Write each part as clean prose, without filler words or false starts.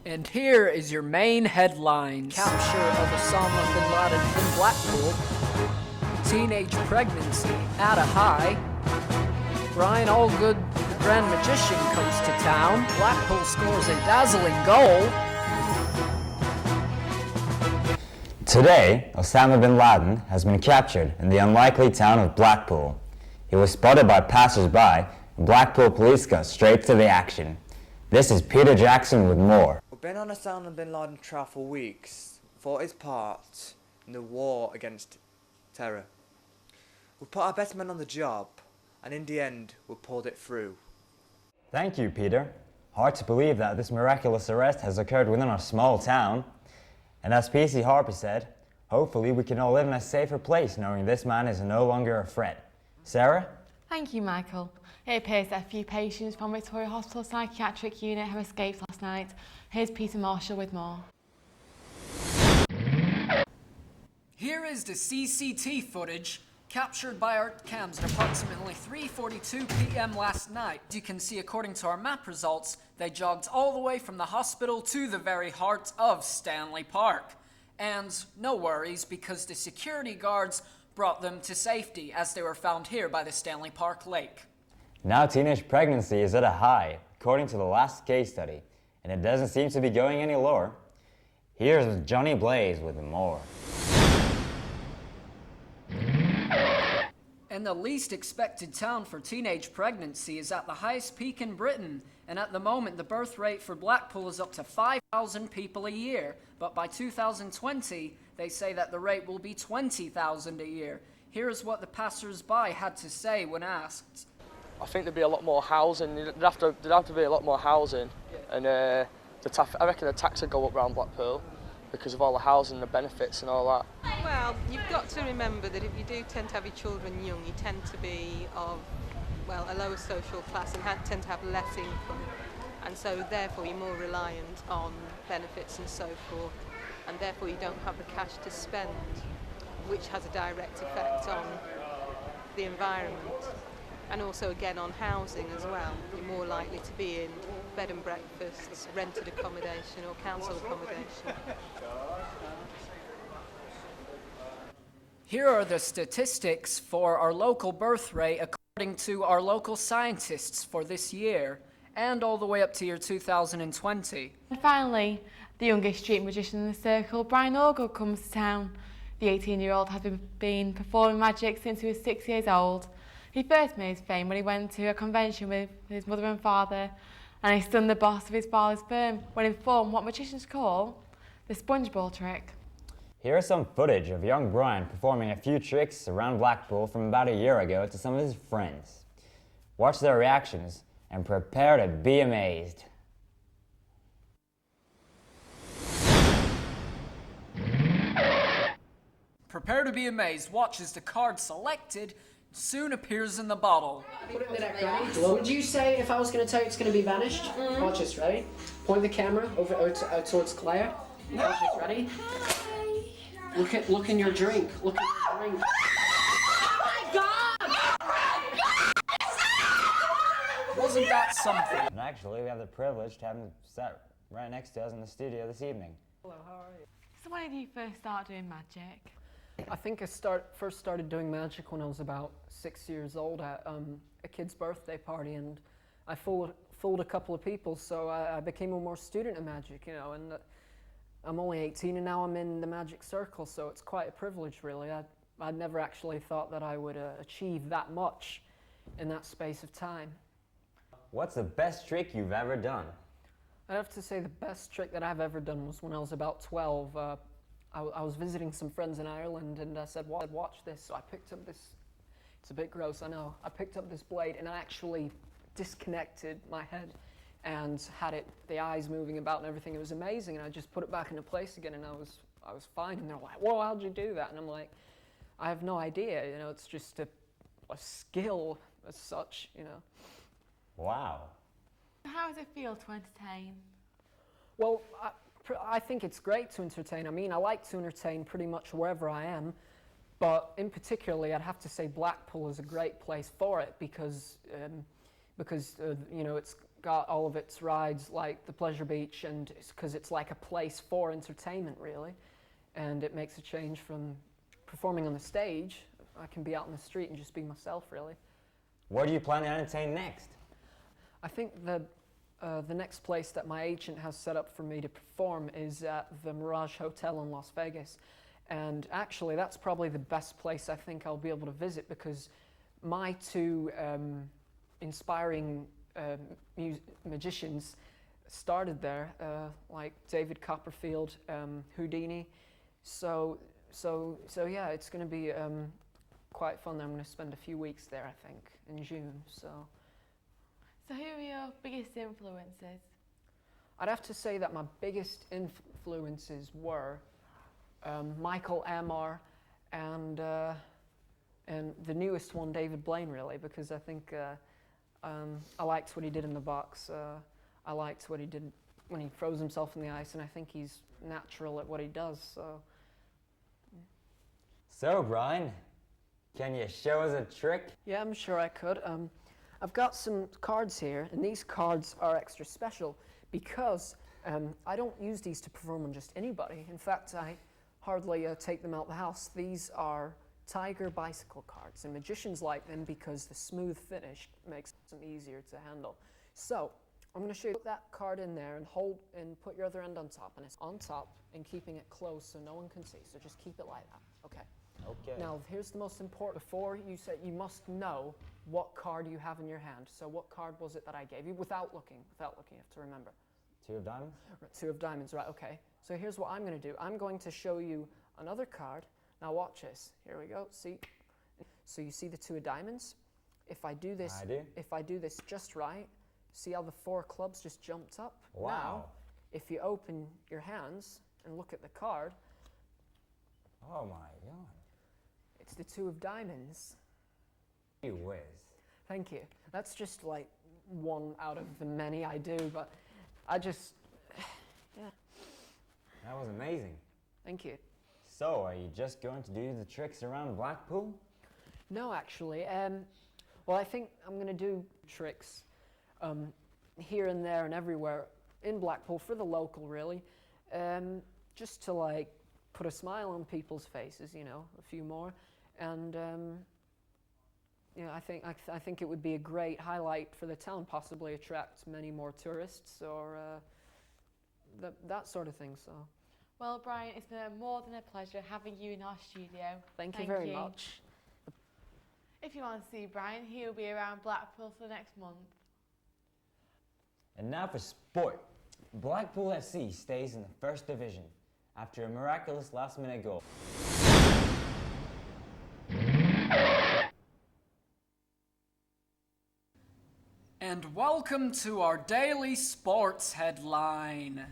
And here is your main headlines. Capture of Osama bin Laden in Blackpool. Teenage pregnancy at a high. Brian Allgood, Grand Magician, comes to town. Blackpool scores a dazzling goal. Today, Osama bin Laden has been captured in the unlikely town of Blackpool. He was spotted by passers-by, and Blackpool police got straight to the action. This is Peter Jackson with more. We've been on Osama bin Laden trial for weeks for his part in the war against terror. We put our best men on the job, and in the end, we pulled it through. Thank you, Peter. Hard to believe that this miraculous arrest has occurred within our small town. And as P.C. Harper said, hopefully we can all live in a safer place knowing this man is no longer a threat. Sarah? Thank you, Michael. It appears that a few patients from Victoria Hospital Psychiatric Unit have escaped last night. Here's Peter Marshall with more. Here is the CCT footage captured by our cams at approximately 3:42 p.m. last night. As you can see, according to our map results, they jogged all the way from the hospital to the very heart of Stanley Park. And no worries, because the security guards brought them to safety as they were found here by the Stanley Park Lake. Now teenage pregnancy is at a high, according to the last case study, and it doesn't seem to be going any lower. Here's Johnny Blaze with more. And the least expected town for teenage pregnancy is at the highest peak in Britain, and at the moment the birth rate for Blackpool is up to 5,000 people a year, but by 2020 they say that the rate will be 20,000 a year. Here is what the passers-by had to say when asked. I think there'd be a lot more housing, there'd have to be a lot more housing, and I reckon the tax would go up around Blackpool because of all the housing, the benefits and all that. Well, you've got to remember that if you do tend to have your children young, you tend to be of, well, a lower social class and tend to have less income. And so therefore you're more reliant on benefits and so forth. And therefore you don't have the cash to spend, which has a direct effect on the environment. And also again on housing as well. You're more likely to be in bed and breakfasts, rented accommodation or council accommodation. Here are the statistics for our local birth rate according to our local scientists for this year and all the way up to year 2020. And finally, the youngest street magician in the circle, Brian Allgood, comes to town. The 18-year-old has been performing magic since he was 6 years old. He first made his fame when he went to a convention with his mother and father, and he stunned the boss of his father's firm when he performed what magicians call the sponge ball trick. Here is some footage of young Brian performing a few tricks around Blackpool from about a year ago to some of his friends. Watch their reactions and prepare to be amazed. Prepare to be amazed. Watch as the card selected soon appears in the bottle. Put it in the deck, ready? What would you say if I was going to tell you it's going to be vanished? Watch this, ready? Point the camera over towards Claire. Watch this, ready? Look in your drink. Look in your drink. Oh my God! Wasn't that something? And actually, we have the privilege to have him sat right next to us in the studio this evening. Hello, how are you? So when did you first start doing magic? I think I first started doing magic when I was about 6 years old at a kid's birthday party, and I fooled a couple of people, so I became a more student of magic, you know, and I'm only 18 and now I'm in the magic circle, so it's quite a privilege, really. I'd never actually thought that I would achieve that much in that space of time. What's the best trick you've ever done? I'd have to say the best trick that I've ever done was when I was about 12. I was visiting some friends in Ireland, and I said, watch this. So I picked up this, it's a bit gross, I know. I picked up this blade and I actually disconnected my head and had the eyes moving about and everything. It was amazing, and I just put it back into place again, and I was fine. And they're like, whoa, how'd you do that? And I'm like, I have no idea, you know, it's just a skill as such, you know. Wow. How does it feel to entertain? Well, I think it's great to entertain. I mean, I like to entertain pretty much wherever I am, but in particularly, I'd have to say Blackpool is a great place for it because you know, it's got all of its rides like the Pleasure Beach, and because it's like a place for entertainment, really. And it makes a change from performing on the stage. I can be out in the street and just be myself, really. Where do you plan to entertain next? I think the next place that my agent has set up for me to perform is at the Mirage Hotel in Las Vegas. And actually, that's probably the best place I think I'll be able to visit, because my two inspiring magicians started there, like David Copperfield, Houdini. So yeah, it's going to be quite fun. I'm going to spend a few weeks there, I think, in June. So So who are your biggest influences? I'd have to say that my biggest influences were Michael Amar and the newest one, David Blaine, really, because I think I liked what he did in the box. I liked what he did when he froze himself in the ice, and I think he's natural at what he does. So, Brian, can you show us a trick? Yeah, I'm sure I could. I've got some cards here, and these cards are extra special because I don't use these to perform on just anybody. In fact, I hardly take them out the house. These are Tiger bicycle cards, and magicians like them because the smooth finish makes them easier to handle. So I'm going to show you, put that card in there and hold and put your other end on top, and it's on top and keeping it close so no one can see. So just keep it like that. Okay. Okay. Now here's the most important. Before you say, you must know what card you have in your hand. So what card was it that I gave you? Without looking, you have to remember. Two of diamonds? Two of diamonds, right, okay. So here's what I'm going to do. I'm going to show you another card. Now watch this. Here we go. See? So you see the two of diamonds? If I do this, I do. If I do this just right, see how the four clubs just jumped up? Wow. Now, if you open your hands and look at the card, Oh my God. it's the two of diamonds. You whiz. Thank you. That's just like one out of the many I do, but I just, yeah, That was amazing. thank you. So, are you just going to do the tricks around Blackpool? No, actually. Well, I think I'm going to do tricks here and there and everywhere in Blackpool for the local, really, just to like put a smile on people's faces, you know, a few more, and you know, I think it would be a great highlight for the town, possibly attract many more tourists or that sort of thing. So. Well, Brian, it's been more than a pleasure having you in our studio. Thank you very much. If you want to see Brian, he'll be around Blackpool for the next month. And now for sport. Blackpool FC stays in the first division after a miraculous last-minute goal. And welcome to our daily sports headline.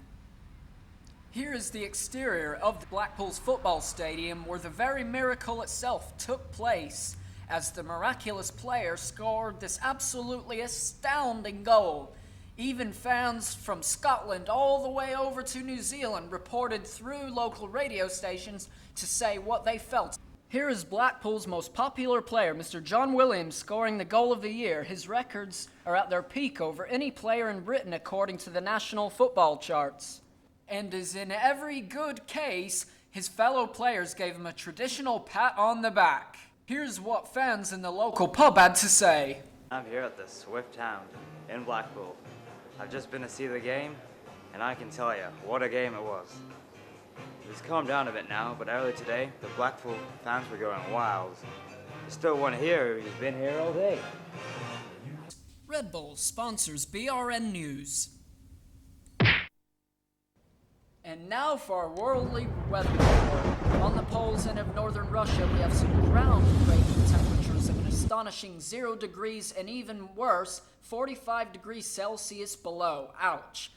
Here is the exterior of the Blackpool's football stadium where the very miracle itself took place as the miraculous player scored this absolutely astounding goal. Even fans from Scotland all the way over to New Zealand reported through local radio stations to say what they felt. Here is Blackpool's most popular player, Mr. John Williams, scoring the goal of the year. His records are at their peak over any player in Britain according to the national football charts. And as in every good case, his fellow players gave him a traditional pat on the back. Here's what fans in the local pub had to say. I'm here at the Swift Hound in Blackpool. I've just been to see the game, and I can tell you, what a game it was. It's calmed down a bit now, but early today, the Blackpool fans were going wild. There's still one here who's been here all day. Red Bull sponsors BRN News. And now for our worldly weather report. On the poles and of northern Russia, we have some ground-breaking temperatures of an astonishing 0 degrees and even worse, 45 degrees Celsius below. Ouch.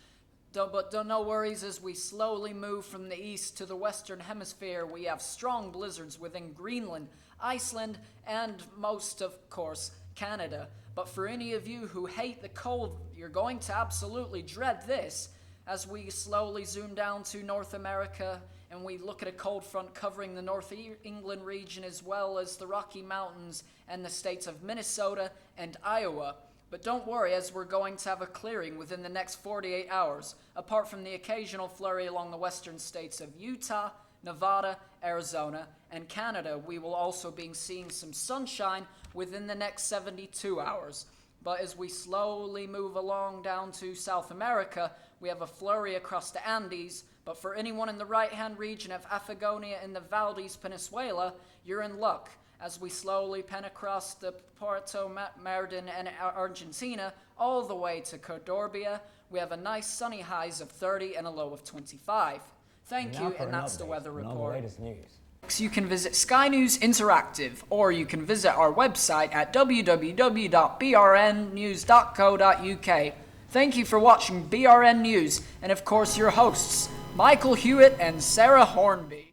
But no worries, as we slowly move from the east to the western hemisphere, we have strong blizzards within Greenland, Iceland, and most, of course, Canada. But for any of you who hate the cold, you're going to absolutely dread this. As we slowly zoom down to North America and we look at a cold front covering the North England region as well as the Rocky Mountains and the states of Minnesota and Iowa, But don't worry, as we're going to have a clearing within the next 48 hours, apart from the occasional flurry along the western states of Utah, Nevada, Arizona, and Canada. We will also be seeing some sunshine within the next 72 hours. But as we slowly move along down to South America, we have a flurry across the Andes. But for anyone in the right-hand region of Patagonia in the Valdez Peninsula, you're in luck. As we slowly pen across the Puerto Merdin and Argentina, all the way to Cordoba, we have a nice sunny highs of 30 and a low of 25. Thank you, and that's the weather report. On the latest news. You can visit Sky News Interactive, or you can visit our website at www.brnnews.co.uk. Thank you for watching BRN News, and of course your hosts, Michael Hewitt and Sarah Hornby.